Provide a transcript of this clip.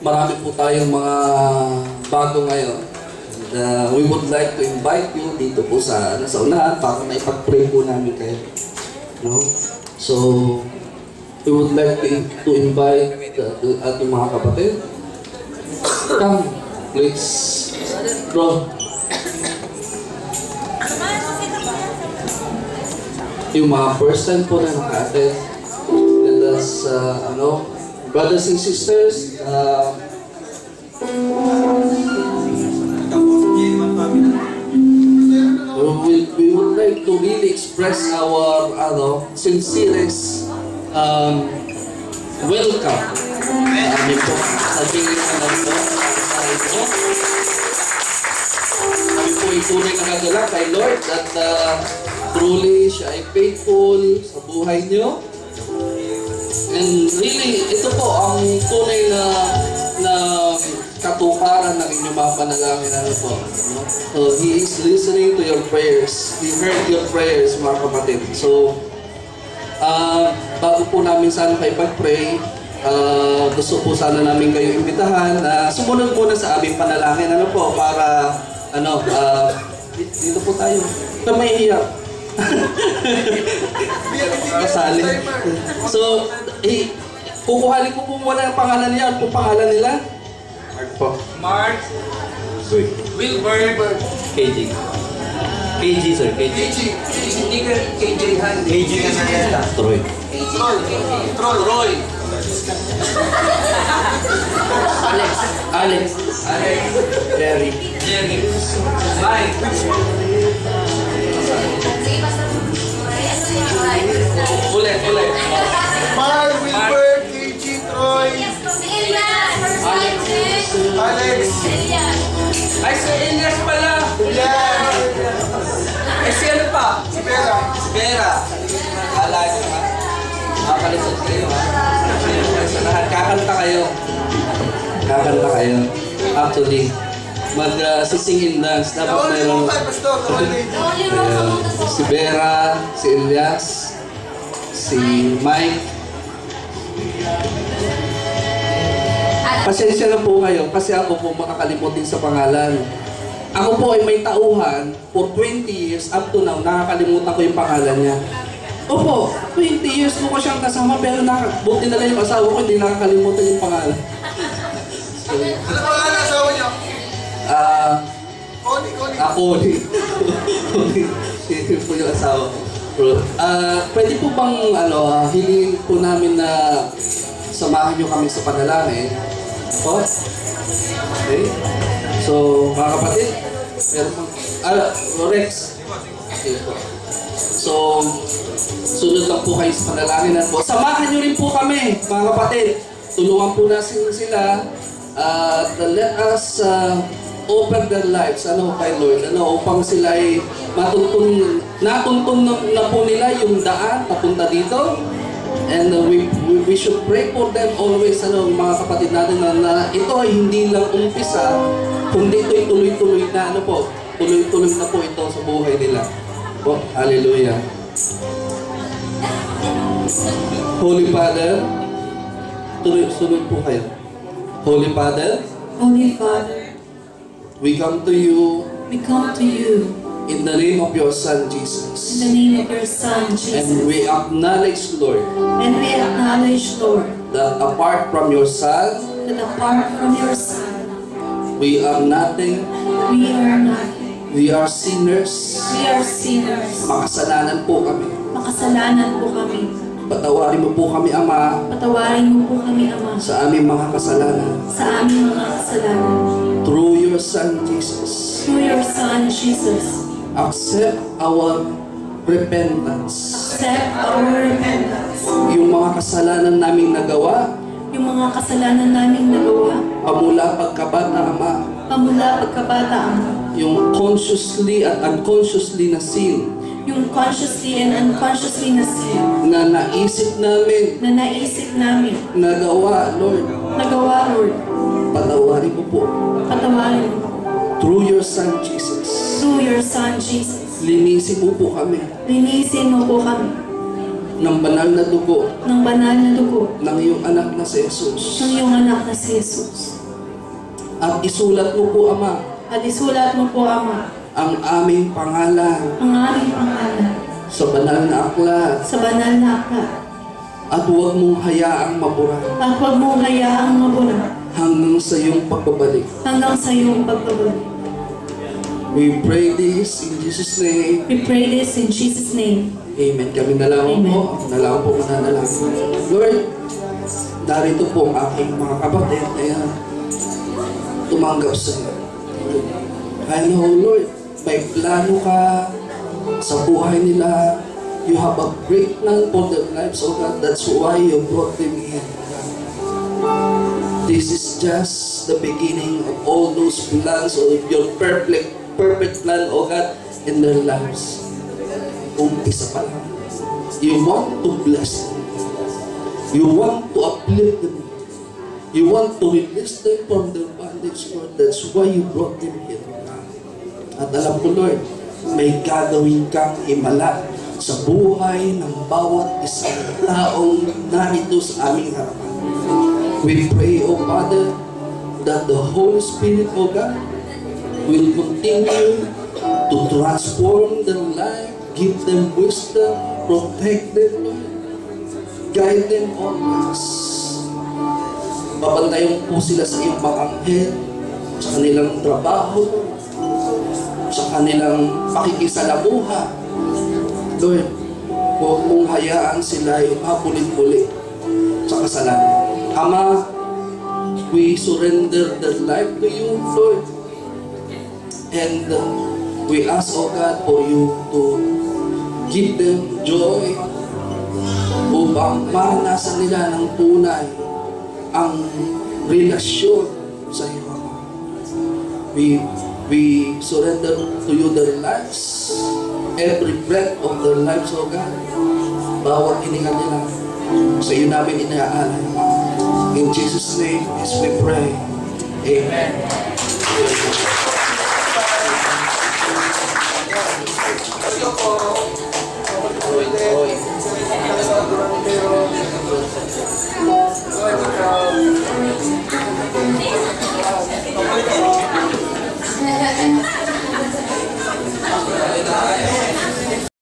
marami po tayong mga bago ngayon. We would like to invite you dito po sa unahan para maipag-pray po namin kayo. No? So, we would like to invite ating mga kapatid. Come, please. Bro. Yung mga first time po na naka-attend. Let us, brothers and sisters, we would like to really express our sincerest welcome. Amin po. Sabihin ko lang po sa ito. Kami po itunay na nagalak kay Lord at truly siya ay faithful sa buhay niyo. And really, ito po ang tunay na katuparan ng inyong mga panalangin. So, He is listening to your prayers. He heard your prayers, mga kapatid. So, bago po namin sana kayo pag-pray, gusto po sana namin kayo imbitahan na sumunod muna sa aming panalangin. Para, dito po tayo. Ito may hiyak. Kasali. So, kukuhalin ko po muna ang pangalan niya. Ano po pangalan nila? Mark po. Mark. Wilbur. KG. KG, sir. KG. Hindi ka KJ Han. KG ka na yan. Troy. Troy. Alex. Jerry. Mike. Ulit. Mark, Wilbur, KG, Troy, Alex. Ay, si Elias pala. Ay, si ano pa? Si Vera. Kala ko ha. Makakalisod kayo ha. Sa lahat, kakanta kayo. Actually, mag-sing and dance. Dapat mayroon. Si Vera, si Elias, si Mike. Pasensya na po kayo kasi ako po makakalimutin sa pangalan. Ako po ay may tauhan for 20 years up to now, nakakalimutan ko yung pangalan niya. Opo, 20 years ko siyang kasama pero buti na lang yung asawa ko, hindi nakakalimutan yung pangalan. So, Ano pangalan ng asawa niyo? Connie. Hindi po yung asawa ko. Pwede po bang hilingin po namin na samahan niyo kami sa panalangin? Po? Okay. So, mga kapatid, meron po. Rex. Okay po. So, sunod lang po kayo sa panalangin na po. Samahan niyo rin po kami, mga kapatid. Tulungan po natin sila. Let us open their lives kay Lord, upang sila ay natuntun na po nila yung daan papunta dito. And we should pray for them always, mga kapatid natin, na ito ay hindi lang umpisa, kundi ito ay tuloy-tuloy na, tuloy-tuloy na po ito sa buhay nila. Po, hallelujah. Holy Father, sunod po kayo. Holy Father, we come to you in the name of your Son, Jesus. And we acknowledge, Lord, that apart from your Son, we are nothing. We are sinners. Makasalanan po kami. Patawarin mo po kami, Ama, sa aming mga kasalanan. Through your Son, Jesus. Accept our repentance. Yung mga kasalanan naming nagawa, pamula pagkabata, Ama. Yung consciously at unconsciously na sin. Na naisip namin. Nagawa, Lord. Patawarin mo po. Through your Son, Jesus. Linisin mo po kami. ng banal na dugo ng banal na dugo ng iyong anak na si Jesus. ng iyong anak na si Jesus. At isulat mo po, Ama, At isulat mo po, Ama, ang aming pangalan ang aming pangalan sa banal na aklat sa banal na aklat. at huwag mong hayaang mabura At huwag mong hayaang mabura hanggang sa iyong pagbabalik. hanggang sa iyong pagbabalik. We pray this in Jesus' name. We pray this in Jesus' name. Amen. Kami nalaman Amen. po. Nalaman po mananalangin. Lord, narito po ang aking mga kapatid na tumanggap sa iyo. I know, Lord, may plano ka sa buhay nila. You have a great plan for their lives, oh God. That's why you brought them in. This is just the beginning of all those plans of your perfect plan, oh God, in their lives. Umpisa pa lang. You want to bless them. You want to uplift them. You want to release them from their bondage, Lord. That's why you brought them here. At alam ko, Lord, may gagawin kang himala sa buhay ng bawat isang taong narito sa aming harapan. We pray, O Father, that the Holy Spirit, O God, will continue to transform their life, give them wisdom, protect them, Lord, guide them always. Babantayan po sila sa iyong mga anghel, sa kanilang trabaho, sa kanilang pakikisalamuha. Lord, huwag mong hayaan sila ay mapulit-pulit sa kasalanan. Ama, we surrender their life to you, Lord. And we ask, O God, for you to give them joy upang maranasan nila ng tunay ang relasyon sa iyo, Ama. We surrender to you their lives, every breath of their lives, O God. Bawat hininga nila, sa iyo namin inaalay. In Jesus' name is we pray. Amen.